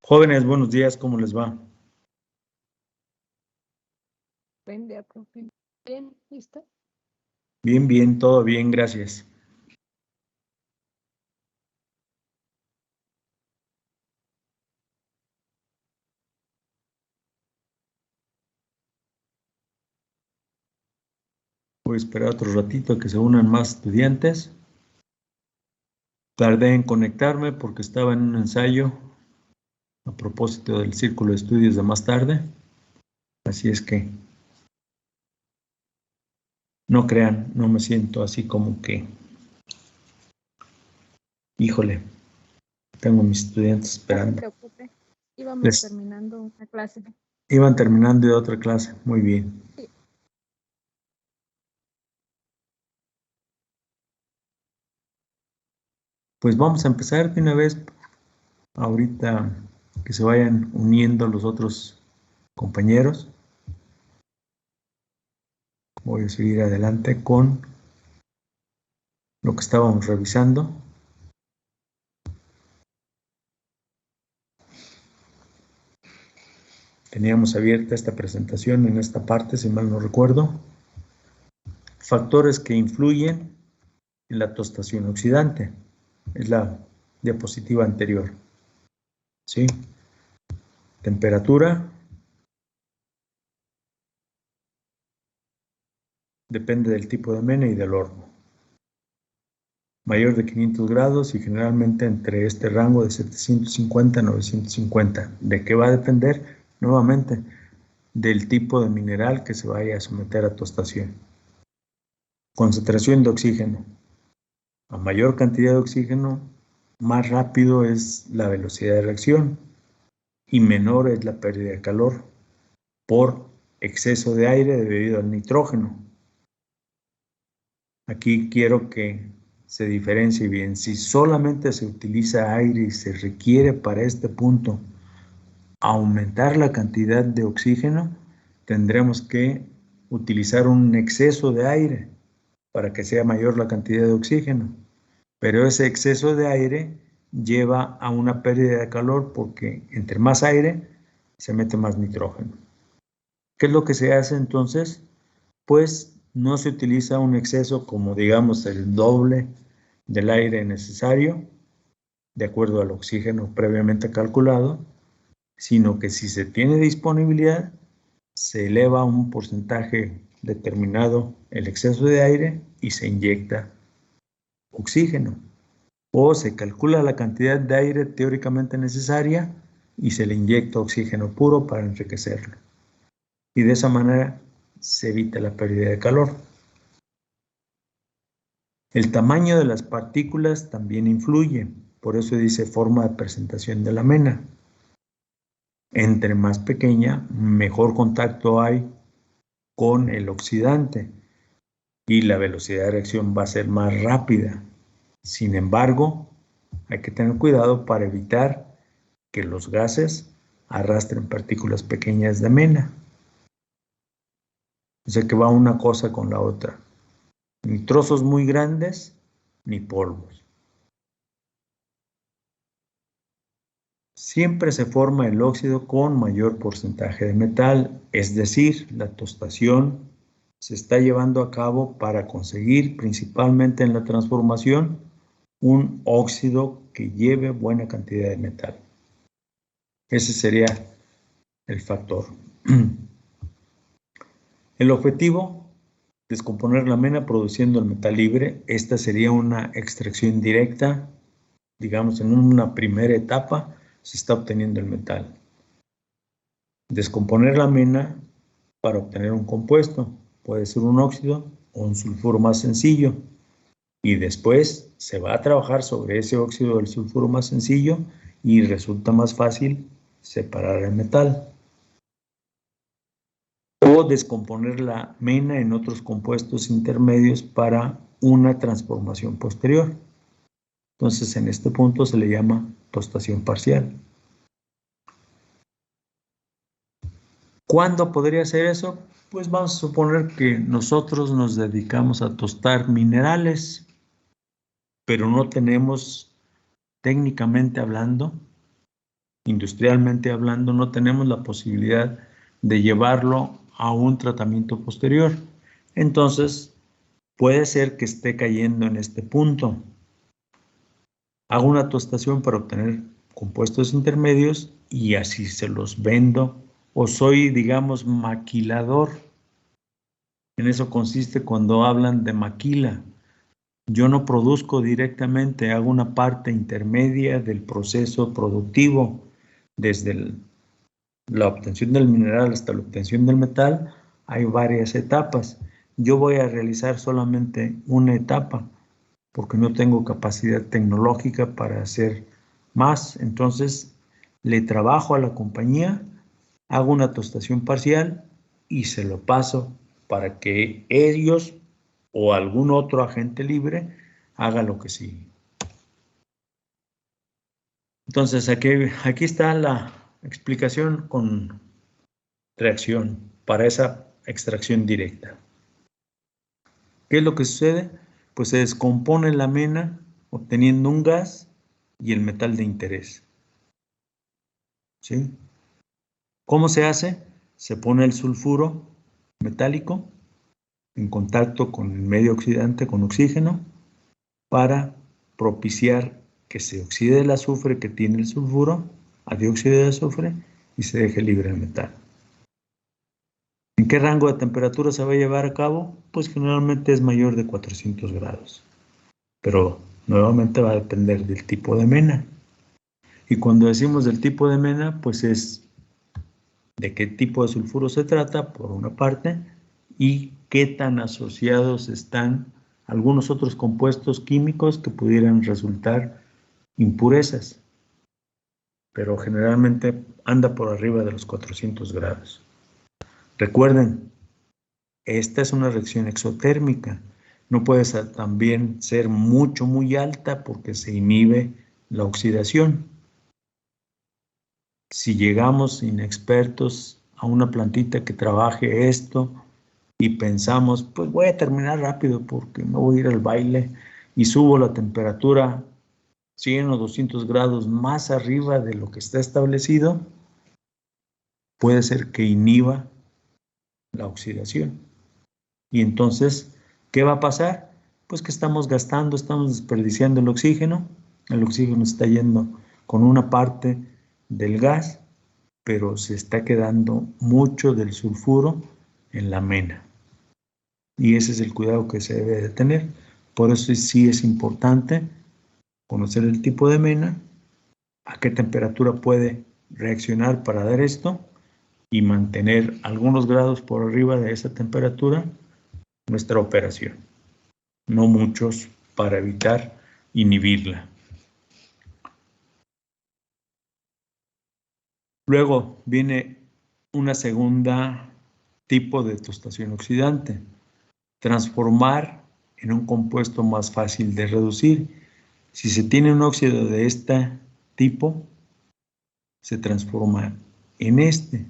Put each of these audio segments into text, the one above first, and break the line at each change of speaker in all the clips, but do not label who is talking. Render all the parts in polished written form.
Jóvenes, buenos días, ¿cómo les va?
Buen día, profe. Bien, ¿listo?
Bien, bien, todo bien, gracias. Voy a esperar otro ratito que se unan más estudiantes. Tardé en conectarme porque estaba en un ensayo a propósito del círculo de estudios de más tarde. Así es que no crean, no me siento así como que, híjole, tengo a mis estudiantes
No se
esperando.
preocupe, íbamos terminando una clase.
Iban terminando de otra clase, muy bien.
Sí.
Pues vamos a empezar de una vez, ahorita que se vayan uniendo los otros compañeros. Voy a seguir adelante con lo que estábamos revisando. Teníamos abierta esta presentación en esta parte, si mal no recuerdo. Factores que influyen en la tostación oxidante. Es la diapositiva anterior. ¿Sí? Temperatura. Depende del tipo de mena y del horno. Mayor de 500 grados y generalmente entre este rango de 750 a 950. ¿De qué va a depender? Nuevamente, del tipo de mineral que se vaya a someter a tostación. Concentración de oxígeno. A mayor cantidad de oxígeno, más rápido es la velocidad de reacción y menor es la pérdida de calor por exceso de aire debido al nitrógeno. Aquí quiero que se diferencie bien. Si solamente se utiliza aire y se requiere para este punto aumentar la cantidad de oxígeno, tendremos que utilizar un exceso de aire para que sea mayor la cantidad de oxígeno. Pero ese exceso de aire lleva a una pérdida de calor porque entre más aire se mete más nitrógeno. ¿Qué es lo que se hace entonces? Pues no se utiliza un exceso como digamos el doble del aire necesario, de acuerdo al oxígeno previamente calculado, sino que si se tiene disponibilidad, se eleva un porcentaje determinado el exceso de aire y se inyecta oxígeno. O se calcula la cantidad de aire teóricamente necesaria y se le inyecta oxígeno puro para enriquecerlo. Y de esa manera se evita la pérdida de calor. El tamaño de las partículas también influye, por eso dice forma de presentación de la mena. Entre más pequeña, mejor contacto hay con el oxidante y la velocidad de reacción va a ser más rápida. Sin embargo, hay que tener cuidado para evitar que los gases arrastren partículas pequeñas de mena. O sea que va una cosa con la otra. Ni trozos muy grandes, ni polvos. Siempre se forma el óxido con mayor porcentaje de metal, es decir, la tostación se está llevando a cabo para conseguir, principalmente en la transformación, un óxido que lleve buena cantidad de metal. Ese sería el factor. El objetivo, descomponer la mena produciendo el metal libre. Esta sería una extracción directa, digamos en una primera etapa se está obteniendo el metal. Descomponer la mena para obtener un compuesto, puede ser un óxido o un sulfuro más sencillo. Y después se va a trabajar sobre ese óxido del sulfuro más sencillo y resulta más fácil separar el metal. O descomponer la mena en otros compuestos intermedios para una transformación posterior. Entonces, en este punto se le llama tostación parcial. ¿Cuándo podría ser eso? Pues vamos a suponer que nosotros nos dedicamos a tostar minerales, pero no tenemos, técnicamente hablando, industrialmente hablando, no tenemos la posibilidad de llevarlo a un tratamiento posterior. Entonces, puede ser que esté cayendo en este punto. Hago una tostación para obtener compuestos intermedios y así se los vendo, o soy, digamos, maquilador. En eso consiste cuando hablan de maquila. Yo no produzco directamente, hago una parte intermedia del proceso productivo, desde la obtención del mineral hasta la obtención del metal. Hay varias etapas. Yo voy a realizar solamente una etapa, porque no tengo capacidad tecnológica para hacer más. Entonces, le trabajo a la compañía, hago una tostación parcial y se lo paso para que ellos o algún otro agente libre haga lo que sigue. Entonces, aquí está la explicación con reacción para esa extracción directa. ¿Qué es lo que sucede? Pues se descompone la mena obteniendo un gas y el metal de interés. ¿Sí? ¿Cómo se hace? Se pone el sulfuro metálico en contacto con el medio oxidante, con oxígeno, para propiciar que se oxide el azufre que tiene el sulfuro a dióxido de azufre y se deje libre el metal. ¿En qué rango de temperatura se va a llevar a cabo? Pues generalmente es mayor de 400 grados. Pero nuevamente va a depender del tipo de mena. Y cuando decimos del tipo de mena, pues es de qué tipo de sulfuro se trata, por una parte, y qué tan asociados están algunos otros compuestos químicos que pudieran resultar impurezas. Pero generalmente anda por arriba de los 400 grados. Recuerden, esta es una reacción exotérmica. No puede también ser muy alta porque se inhibe la oxidación. Si llegamos inexpertos a una plantita que trabaje esto y pensamos, pues voy a terminar rápido porque me voy a ir al baile y subo la temperatura 100 o 200 grados más arriba de lo que está establecido, puede ser que inhiba la oxidación. Y entonces, ¿qué va a pasar? Pues que estamos desperdiciando el oxígeno está yendo con una parte del gas, pero se está quedando mucho del sulfuro en la mena. Y ese es el cuidado que se debe de tener. Por eso sí es importante conocer el tipo de mena, a qué temperatura puede reaccionar para dar esto y mantener algunos grados por arriba de esa temperatura nuestra operación. No muchos para evitar inhibirla. Luego viene una segunda tipo de tostación oxidante. Transformar en un compuesto más fácil de reducir. Si se tiene un óxido de este tipo, se transforma en este.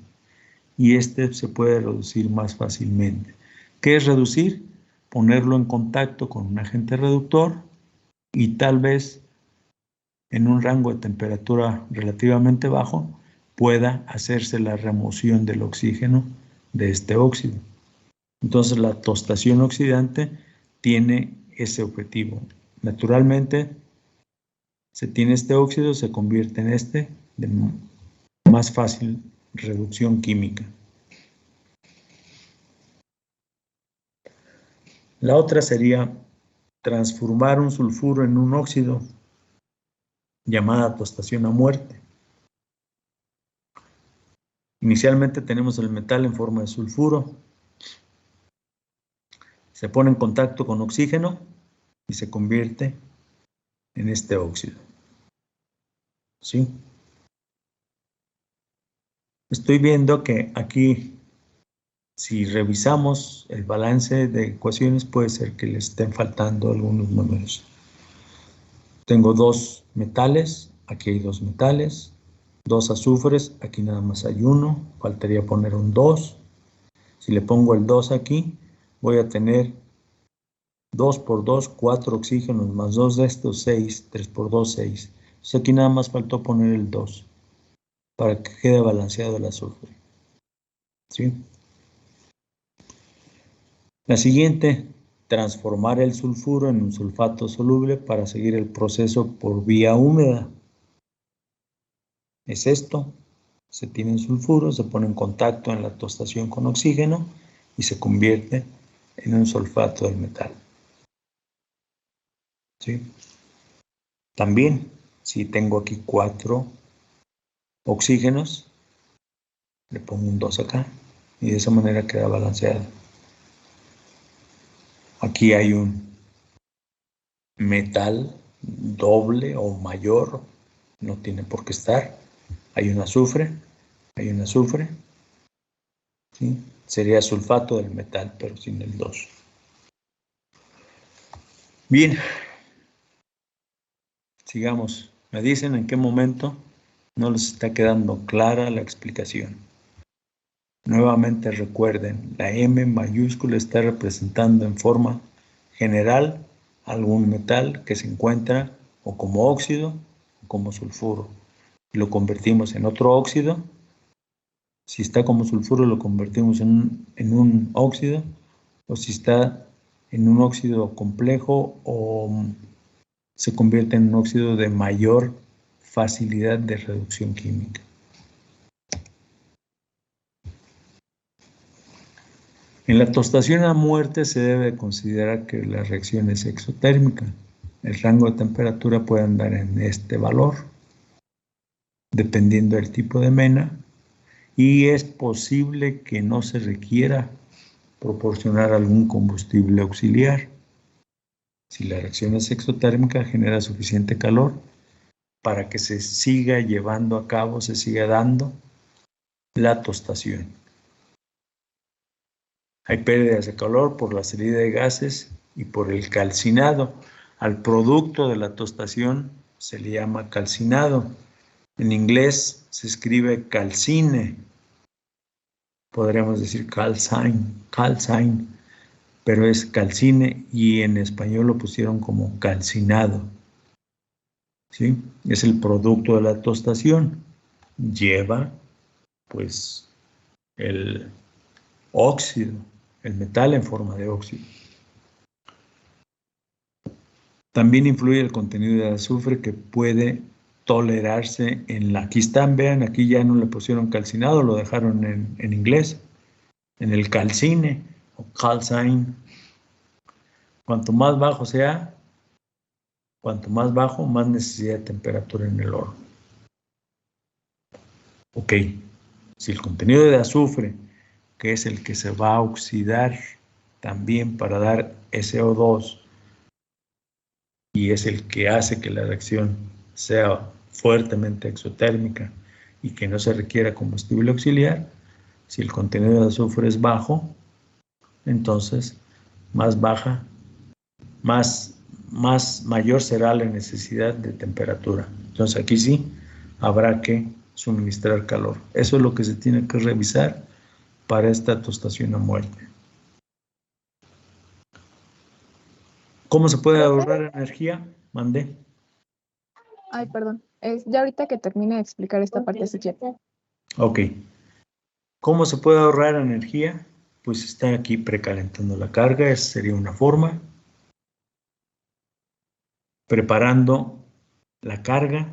Y este se puede reducir más fácilmente. ¿Qué es reducir? Ponerlo en contacto con un agente reductor y tal vez en un rango de temperatura relativamente bajo pueda hacerse la remoción del oxígeno de este óxido. Entonces la tostación oxidante tiene ese objetivo. Naturalmente, se tiene este óxido, se convierte en este de más fácil reducción química. La otra sería transformar un sulfuro en un óxido, llamada tostación a muerte. Inicialmente tenemos el metal en forma de sulfuro. Se pone en contacto con oxígeno y se convierte en este óxido. ¿Sí? Estoy viendo que aquí, si revisamos el balance de ecuaciones, puede ser que le estén faltando algunos números. Tengo dos metales, aquí hay dos metales, dos azufres, aquí nada más hay uno, faltaría poner un 2. Si le pongo el 2 aquí, voy a tener 2 por 2, 4 oxígenos, más 2 de estos, 6, 3 por 2, 6. Entonces aquí nada más faltó poner el 2. para que quede balanceado el azufre. ¿Sí? La siguiente, transformar el sulfuro en un sulfato soluble para seguir el proceso por vía húmeda. Es esto. Se tiene sulfuro, se pone en contacto en la tostación con oxígeno y se convierte en un sulfato del metal. ¿Sí? También, si tengo aquí 4 oxígenos, le pongo un 2 acá y de esa manera queda balanceado. Aquí hay un metal doble o mayor, no tiene por qué estar. Hay un azufre, ¿sí? Sería sulfato del metal, pero sin el 2. Bien, sigamos. Me dicen en qué momento no les está quedando clara la explicación. Nuevamente recuerden, la M mayúscula está representando en forma general algún metal que se encuentra o como óxido o como sulfuro. Lo convertimos en otro óxido. Si está como sulfuro lo convertimos en un óxido, o si está en un óxido complejo o se convierte en un óxido de mayor facilidad de reducción química. En la tostación a muerte se debe considerar que la reacción es exotérmica. El rango de temperatura puede andar en este valor, dependiendo del tipo de mena, y es posible que no se requiera proporcionar algún combustible auxiliar. Si la reacción es exotérmica, genera suficiente calor para que se siga llevando a cabo, se siga dando la tostación. Hay pérdidas de calor por la salida de gases y por el calcinado. Al producto de la tostación se le llama calcinado. En inglés se escribe calcine. Podríamos decir calcine, pero es calcine y en español lo pusieron como calcinado. ¿Sí? Es el producto de la tostación. Lleva, pues, el óxido, el metal en forma de óxido. También influye el contenido de azufre que puede tolerarse en la... Aquí están, vean, aquí ya no le pusieron calcinado, lo dejaron en inglés, en el calcine o calcine. Cuanto más bajo sea, más necesidad de temperatura en el horno. Ok, si el contenido de azufre, que es el que se va a oxidar también para dar SO2, y es el que hace que la reacción sea fuertemente exotérmica y que no se requiera combustible auxiliar, si el contenido de azufre es bajo, entonces mayor será la necesidad de temperatura. Entonces aquí sí habrá que suministrar calor. Eso es lo que se tiene que revisar para esta tostación a muerte. ¿Cómo se puede ahorrar energía? Mandé.
Ay, perdón. Ya ahorita que termine de explicar esta parte, si quieres.
Ok. ¿Cómo se puede ahorrar energía? Pues está aquí precalentando la carga, esa sería una forma. Preparando la carga.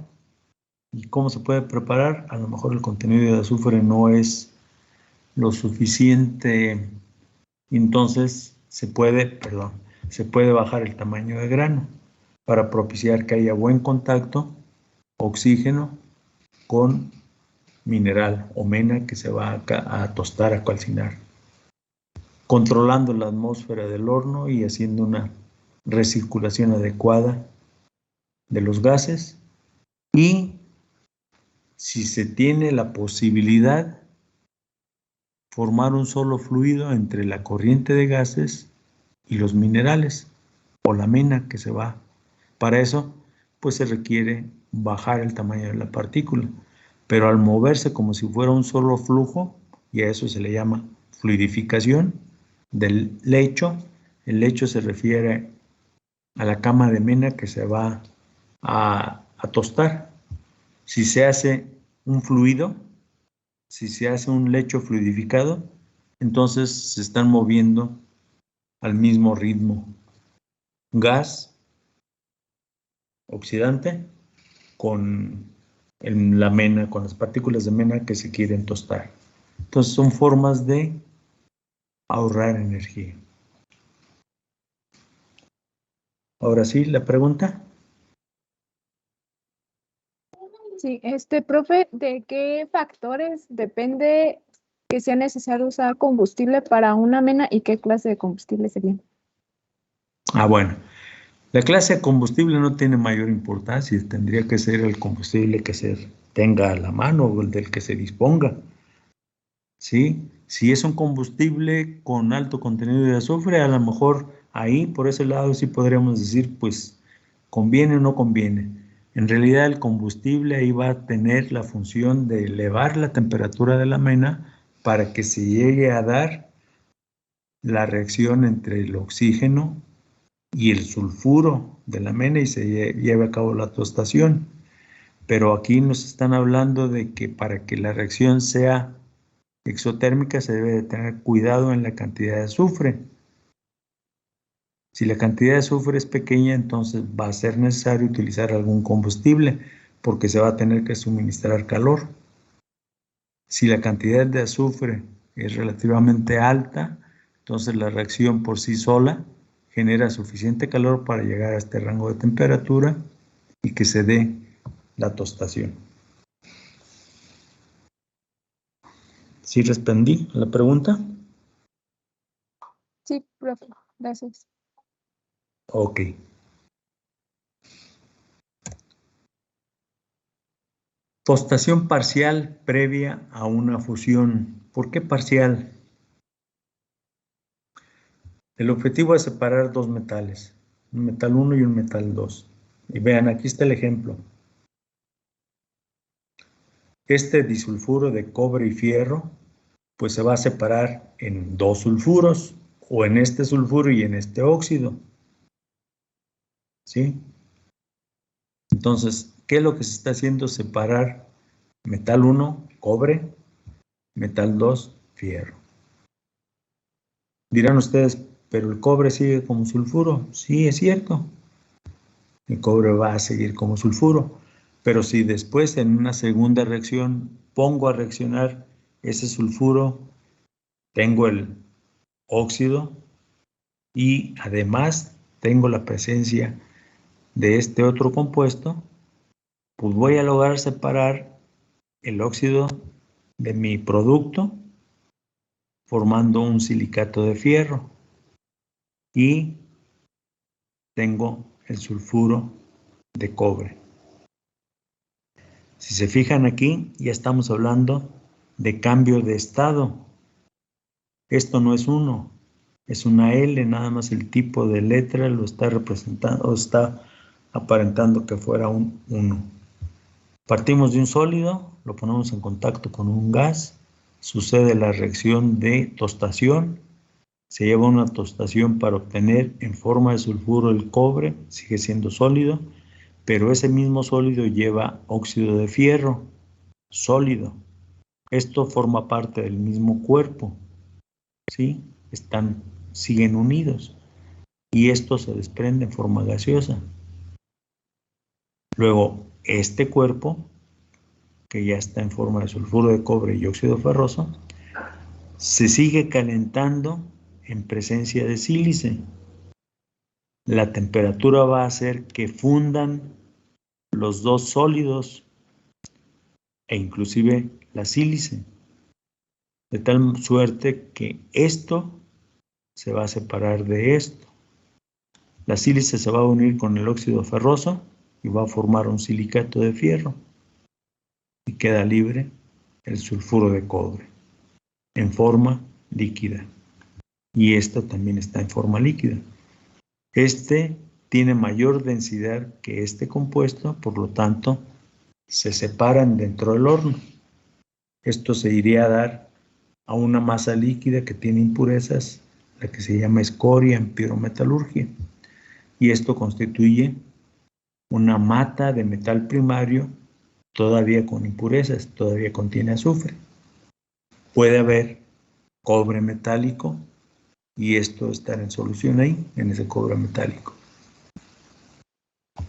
¿Y cómo se puede preparar? A lo mejor el contenido de azufre no es lo suficiente, entonces se puede bajar el tamaño de grano para propiciar que haya buen contacto, oxígeno con mineral o mena que se va a tostar, a calcinar, controlando la atmósfera del horno y haciendo una recirculación adecuada de los gases. Y si se tiene la posibilidad, formar un solo fluido entre la corriente de gases y los minerales o la mena que se va. Para eso, pues se requiere bajar el tamaño de la partícula, pero al moverse como si fuera un solo flujo, y a eso se le llama fluidificación del lecho. El lecho se refiere a la cama de mena que se va a tostar. Si se hace un fluido, si se hace un lecho fluidificado, entonces se están moviendo al mismo ritmo. Gas oxidante con la mena, con las partículas de mena que se quieren tostar. Entonces son formas de ahorrar energía. Ahora sí, la pregunta.
Sí, profe, ¿de qué factores depende que sea necesario usar combustible para una mena y qué clase de combustible sería?
Bueno, la clase de combustible no tiene mayor importancia, tendría que ser el combustible que se tenga a la mano o el del que se disponga. ¿Sí? Si es un combustible con alto contenido de azufre, a lo mejor ahí, por ese lado, sí podríamos decir, pues, conviene o no conviene. En realidad, el combustible ahí va a tener la función de elevar la temperatura de la mena para que se llegue a dar la reacción entre el oxígeno y el sulfuro de la mena y se lleve a cabo la tostación. Pero aquí nos están hablando de que para que la reacción sea exotérmica se debe de tener cuidado en la cantidad de azufre. Si la cantidad de azufre es pequeña, entonces va a ser necesario utilizar algún combustible porque se va a tener que suministrar calor. Si la cantidad de azufre es relativamente alta, entonces la reacción por sí sola genera suficiente calor para llegar a este rango de temperatura y que se dé la tostación. ¿Sí respondí a la pregunta?
Sí, profe, gracias.
Ok. Tostación parcial previa a una fusión. ¿Por qué parcial? El objetivo es separar dos metales, un metal 1 y un metal 2. Y vean, aquí está el ejemplo. Este disulfuro de cobre y fierro, pues se va a separar en dos sulfuros, o en este sulfuro y en este óxido. ¿Sí? Entonces, ¿qué es lo que se está haciendo? Separar metal 1, cobre, metal 2, fierro. Dirán ustedes, pero el cobre sigue como sulfuro. Sí, es cierto. El cobre va a seguir como sulfuro. Pero si después en una segunda reacción pongo a reaccionar ese sulfuro, tengo el óxido y además tengo la presencia de este otro compuesto, pues voy a lograr separar el óxido de mi producto formando un silicato de fierro y tengo el sulfuro de cobre. Si se fijan aquí, ya estamos hablando de cambio de estado. Esto no es 1, es una L, nada más el tipo de letra lo está representando o está aparentando que fuera un 1. Partimos de un sólido, lo ponemos en contacto con un gas, sucede la reacción de tostación, se lleva una tostación para obtener en forma de sulfuro el cobre, sigue siendo sólido, pero ese mismo sólido lleva óxido de fierro, sólido. Esto forma parte del mismo cuerpo, ¿sí? Siguen unidos y esto se desprende en forma gaseosa. Luego, este cuerpo, que ya está en forma de sulfuro de cobre y óxido ferroso, se sigue calentando en presencia de sílice. La temperatura va a hacer que fundan los dos sólidos e inclusive la sílice, de tal suerte que esto se va a separar de esto. La sílice se va a unir con el óxido ferroso y va a formar un silicato de fierro y queda libre el sulfuro de cobre en forma líquida. Y esto también está en forma líquida. Este tiene mayor densidad que este compuesto, por lo tanto, se separan dentro del horno. Esto se iría a dar a una masa líquida que tiene impurezas, la que se llama escoria en pirometalurgia. Y esto constituye una mata de metal primario todavía con impurezas, todavía contiene azufre. Puede haber cobre metálico y esto estar en solución ahí, en ese cobre metálico.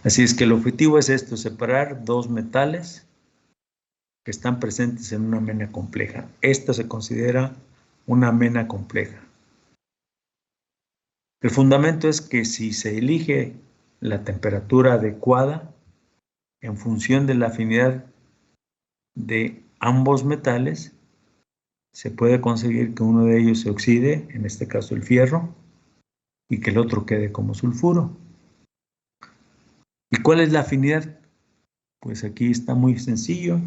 Así es que el objetivo es esto, separar dos metales que están presentes en una mena compleja. Esta se considera una mena compleja. El fundamento es que si se elige la temperatura adecuada en función de la afinidad de ambos metales, se puede conseguir que uno de ellos se oxide, en este caso el fierro, y que el otro quede como sulfuro. ¿Y cuál es la afinidad? Pues aquí está muy sencillo.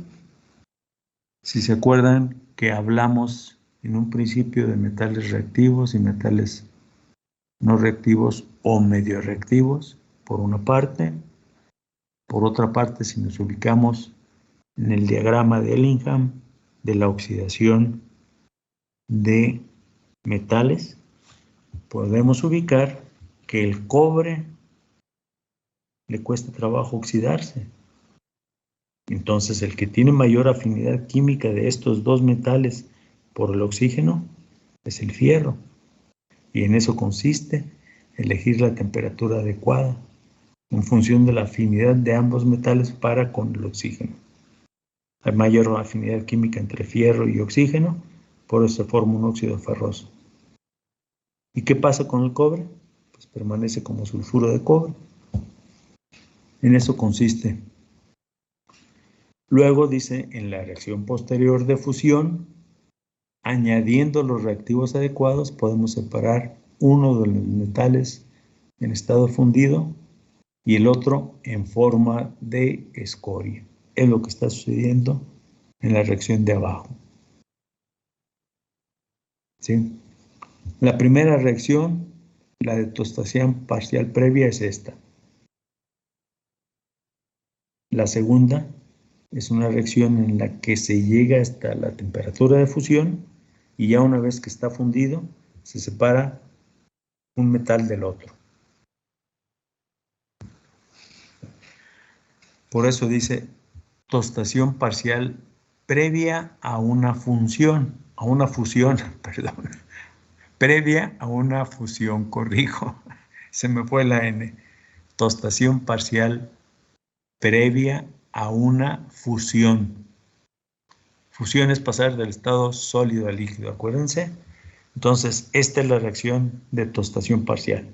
Si se acuerdan que hablamos en un principio de metales reactivos y metales no reactivos o medio reactivos, por una parte. Por otra parte, si nos ubicamos en el diagrama de Ellingham de la oxidación de metales, podemos ubicar que el cobre le cuesta trabajo oxidarse. Entonces, el que tiene mayor afinidad química de estos dos metales por el oxígeno es el fierro. Y en eso consiste elegir la temperatura adecuada en función de la afinidad de ambos metales para con el oxígeno. Hay mayor afinidad química entre fierro y oxígeno, por eso se forma un óxido ferroso. ¿Y qué pasa con el cobre? Pues permanece como sulfuro de cobre. En eso consiste. Luego dice, en la reacción posterior de fusión, añadiendo los reactivos adecuados, podemos separar uno de los metales en estado fundido y el otro en forma de escoria. Es lo que está sucediendo en la reacción de abajo. ¿Sí? La primera reacción, la de tostación parcial previa, es esta. La segunda es una reacción en la que se llega hasta la temperatura de fusión y ya una vez que está fundido, se separa un metal del otro. Por eso dice tostación parcial previa a una fusión, perdón, previa a una fusión, corrijo, se me fue la N. Tostación parcial previa a una fusión. Fusión es pasar del estado sólido al líquido, acuérdense. Entonces, esta es la reacción de tostación parcial.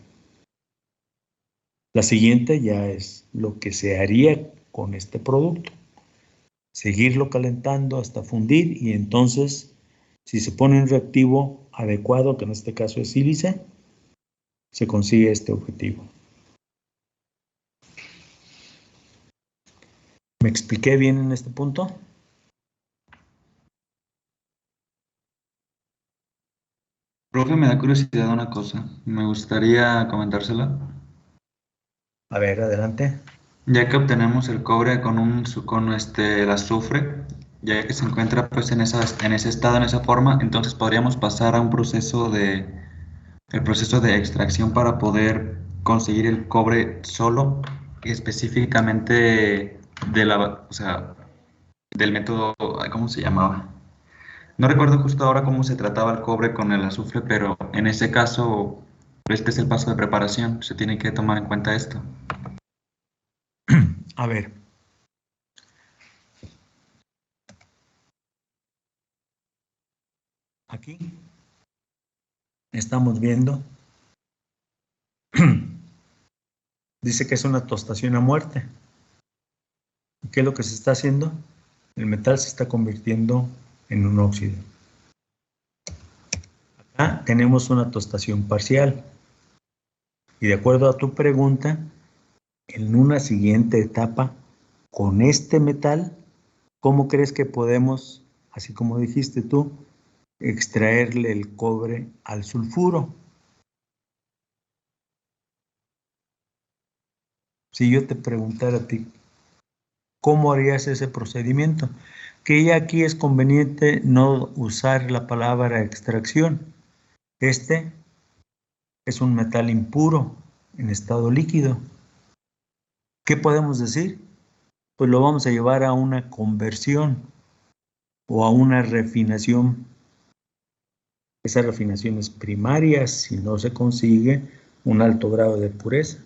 La siguiente ya es lo que se haría con este producto. Seguirlo calentando hasta fundir y entonces, si se pone un reactivo adecuado, que en este caso es sílice, se consigue este objetivo. ¿Me expliqué bien en este punto?
Profe, me da curiosidad una cosa. Me gustaría comentársela.
A ver, adelante.
Ya que obtenemos el cobre con el azufre, ya que se encuentra pues en ese estado, en esa forma, entonces podríamos pasar a un el proceso de extracción para poder conseguir el cobre solo, específicamente o sea, del método, ay, ¿cómo se llamaba? No recuerdo justo ahora cómo se trataba el cobre con el azufre, pero en ese caso, este es el paso de preparación. Se tiene que tomar en cuenta esto.
A ver. Aquí estamos viendo. Dice que es una tostación a muerte. ¿Qué es lo que se está haciendo? El metal se está convirtiendo en un óxido. Acá tenemos una tostación parcial. Y de acuerdo a tu pregunta, en una siguiente etapa, con este metal, ¿cómo crees que podemos, así como dijiste tú, extraerle el cobre al sulfuro? Si yo te preguntara a ti, ¿cómo harías ese procedimiento? Que ya aquí es conveniente no usar la palabra extracción. Este es un metal impuro en estado líquido. ¿Qué podemos decir? pues lo vamos a llevar a una conversión o a una refinación. Esa refinación es primaria si no se consigue un alto grado de pureza.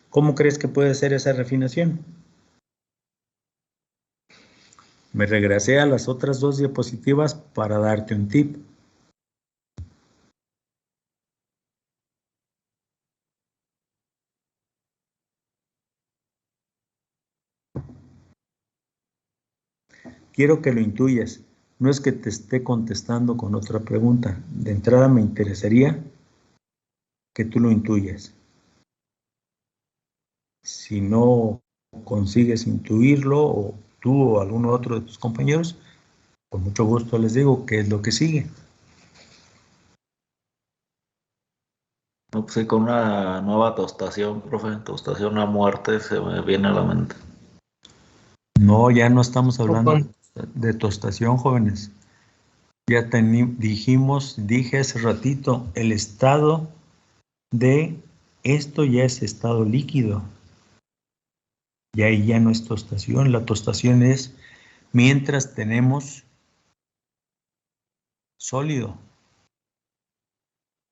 ¿Cómo crees que puede ser esa refinación? Me regresé a las otras dos diapositivas para darte un tip. Quiero que lo intuyas. No es que te esté contestando con otra pregunta. De entrada me interesaría que tú lo intuyas. Si no consigues intuirlo, o tú o alguno otro de tus compañeros, con mucho gusto les digo qué es lo que sigue.
No, pues sí, con una nueva tostación, profe, tostación a muerte se me viene a la mente.
No, ya no estamos hablando de tostación, jóvenes. Ya dije hace ratito, el estado de esto ya es estado líquido. Y ahí ya no es tostación. La tostación es mientras tenemos sólido.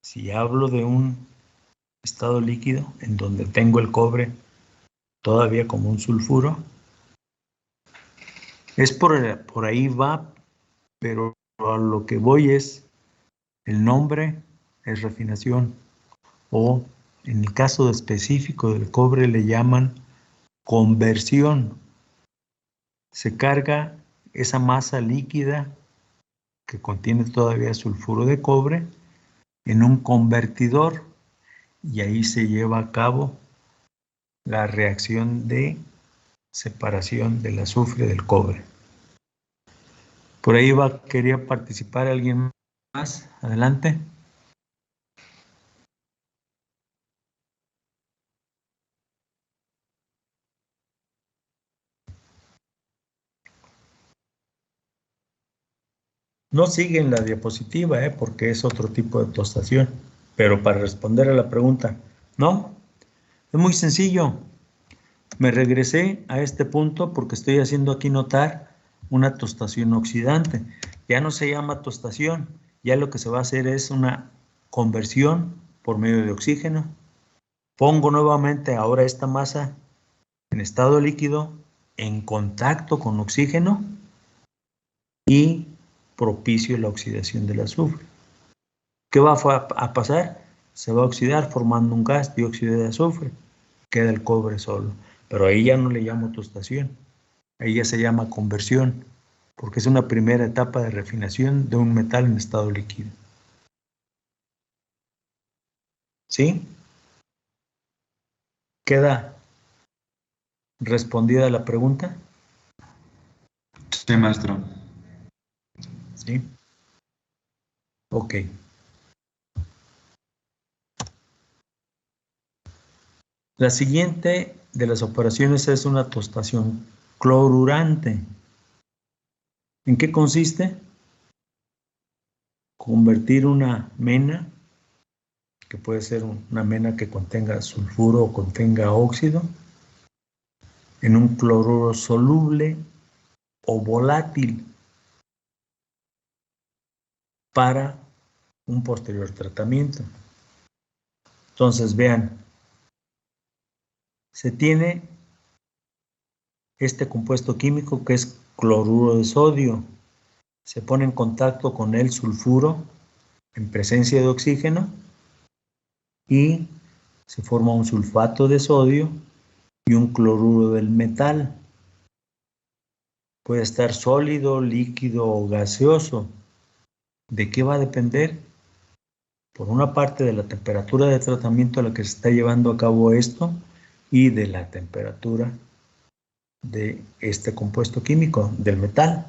Si hablo de un estado líquido en donde tengo el cobre todavía como un sulfuro, es por ahí va, pero a lo que voy es, el nombre es refinación, o en el caso específico del cobre le llaman conversión. Se carga esa masa líquida que contiene todavía sulfuro de cobre en un convertidor y ahí se lleva a cabo la reacción de separación del azufre del cobre. Por ahí quería participar alguien más. Adelante. No sigue en la diapositiva, porque es otro tipo de tostación. Pero para responder a la pregunta, no, es muy sencillo. Me regresé a este punto porque estoy haciendo aquí notar una tostación oxidante. Ya no se llama tostación, ya lo que se va a hacer es una conversión por medio de oxígeno. Pongo nuevamente ahora esta masa en estado líquido en contacto con oxígeno y propicio la oxidación del azufre. ¿Qué va a pasar? Se va a oxidar formando un gas, dióxido de azufre. Queda el cobre solo. Pero ahí ya no le llamo tostación. Ahí ya se llama conversión, porque es una primera etapa de refinación de un metal en estado líquido. ¿Sí? ¿Queda respondida la pregunta?
Sí, maestro.
¿Sí? Ok. La siguiente de las operaciones es una tostación clorurante. ¿En qué consiste? Convertir una mena, que puede ser una mena que contenga sulfuro o contenga óxido, en un cloruro soluble o volátil para un posterior tratamiento. Entonces, vean, se tiene este compuesto químico que es cloruro de sodio. Se pone en contacto con el sulfuro en presencia de oxígeno y se forma un sulfato de sodio y un cloruro del metal. Puede estar sólido, líquido o gaseoso. ¿De qué va a depender? Por una parte de la temperatura de tratamiento a la que se está llevando a cabo esto y de la temperatura de este compuesto químico, del metal.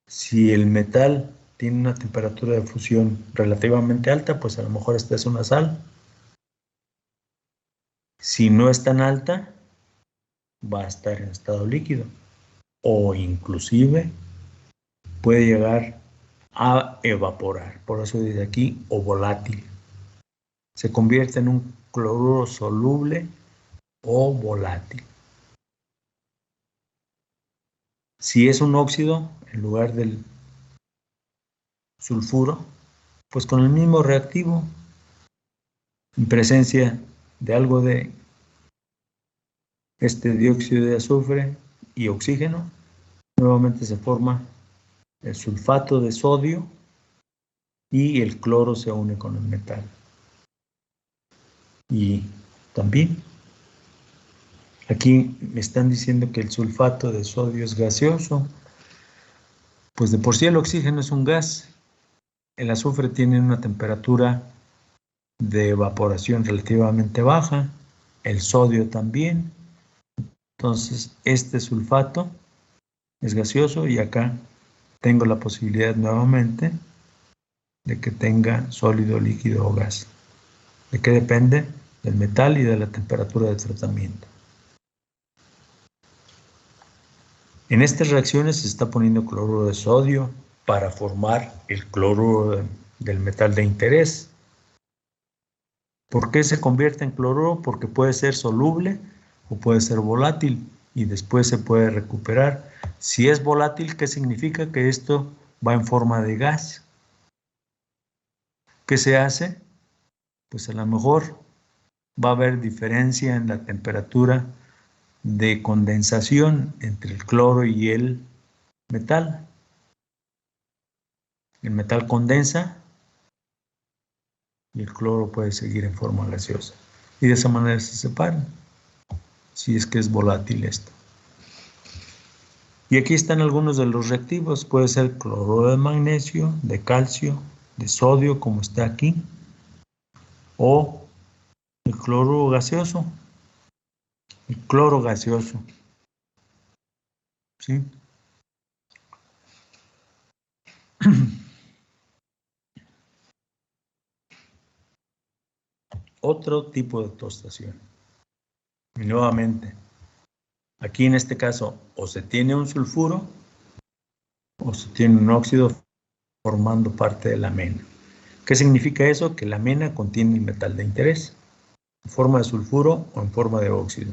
Si el metal tiene una temperatura de fusión relativamente alta, pues a lo mejor esta es una sal. Si no es tan alta, va a estar en estado líquido o inclusive puede llegar a evaporar. Por eso dice aquí o volátil. Se convierte en un cloruro soluble o volátil. Si es un óxido, en lugar del sulfuro, pues con el mismo reactivo, en presencia de algo de este dióxido de azufre y oxígeno, nuevamente se forma el sulfato de sodio y el cloro se une con el metal. Y también aquí me están diciendo que el sulfato de sodio es gaseoso. Pues de por sí el oxígeno es un gas. El azufre tiene una temperatura de evaporación relativamente baja. El sodio también. Entonces, este sulfato es gaseoso y acá tengo la posibilidad nuevamente de que tenga sólido, líquido o gas. ¿De qué depende? Del metal y de la temperatura de tratamiento. En estas reacciones se está poniendo cloruro de sodio para formar el cloruro del metal de interés. ¿Por qué se convierte en cloruro? Porque puede ser soluble o puede ser volátil y después se puede recuperar. Si es volátil, ¿qué significa? Que esto va en forma de gas. ¿Qué se hace? Pues a lo mejor va a haber diferencia en la temperatura de condensación entre el cloro y el metal. El metal condensa y el cloro puede seguir en forma gaseosa. Y de esa manera se separan, si es que es volátil esto. Y aquí están algunos de los reactivos. Puede ser cloruro de magnesio, de calcio, de sodio, como está aquí, o el cloruro gaseoso, el cloro gaseoso. ¿Sí? Otro tipo de tostación. Y nuevamente, aquí en este caso, o se tiene un sulfuro, o se tiene un óxido formando parte de la mena. ¿Qué significa eso? Que la mena contiene el metal de interés, en forma de sulfuro o en forma de óxido.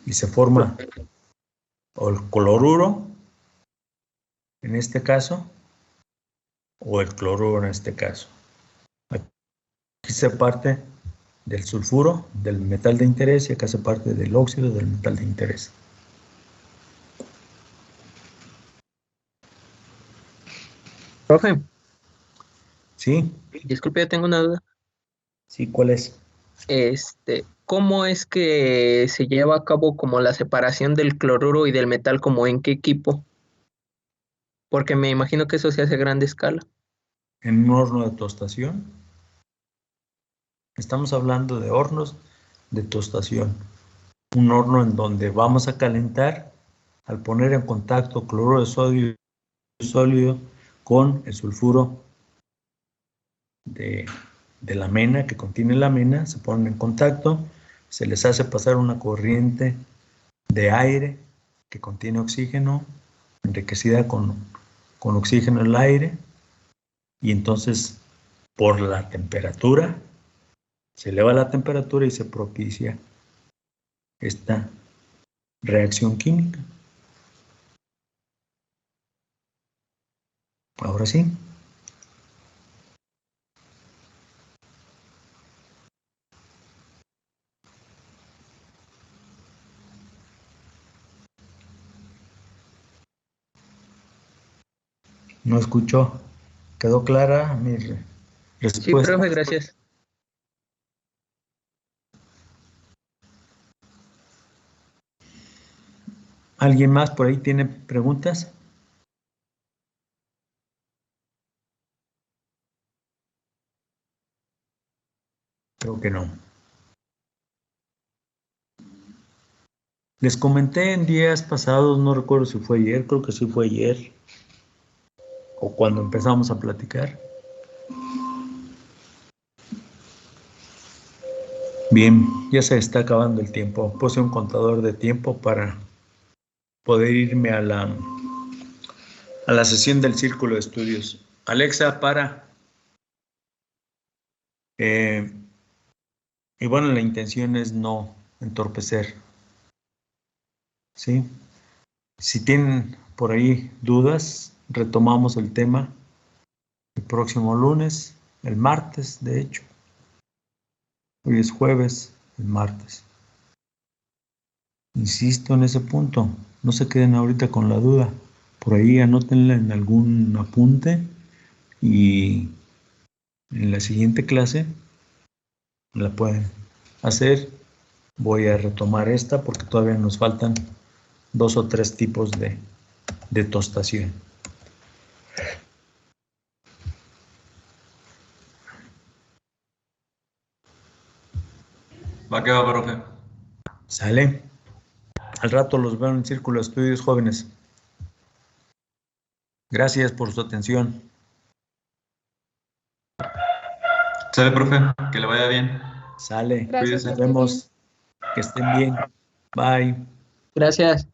Y se forma o el cloruro, en este caso, o el cloruro en este caso. Aquí se parte del sulfuro, del metal de interés, y acá se parte del óxido del metal de interés.
Profe,
¿Sí?
disculpe, yo tengo una duda.
¿Sí? ¿Cuál es?
¿Cómo es que se lleva a cabo como la separación del cloruro y del metal, como en qué equipo? Porque me imagino que eso se hace a grande escala.
En un horno de tostación. Estamos hablando de hornos de tostación. Un horno en donde vamos a calentar al poner en contacto cloruro de sodio sólido con el sulfuro de la mena, que contiene la mena, se ponen en contacto, se les hace pasar una corriente de aire que contiene oxígeno, enriquecida con oxígeno en el aire, y entonces por la temperatura, se eleva la temperatura y se propicia esta reacción química. Ahora sí. No escuchó. ¿Quedó clara mi
Sí,
respuesta?
profe, gracias.
¿Alguien más por ahí tiene preguntas? Creo que no. Les comenté en días pasados, no recuerdo si fue ayer, creo que sí fue ayer, o cuando empezamos a platicar. Bien, ya se está acabando el tiempo. Puse un contador de tiempo para poder irme a la sesión del círculo de estudios. Alexa, para. Y bueno, la intención es no entorpecer ¿sí? Si tienen por ahí dudas, retomamos el tema el próximo lunes, el martes, de hecho. Hoy es jueves, el martes. Insisto en ese punto, no se queden ahorita con la duda. Por ahí anótenla en algún apunte y en la siguiente clase la pueden hacer. Voy a retomar esta porque todavía nos faltan 2 o 3 tipos de tostación.
Va que va, profe.
¿Sale? Al rato los veo en el círculo de estudios jóvenes. Gracias por su atención.
Sale, profe, que le vaya bien.
Sale.
Gracias,
Cuídese.
Nos
que esté bien.
vemos. Que estén bien. Bye.
Gracias.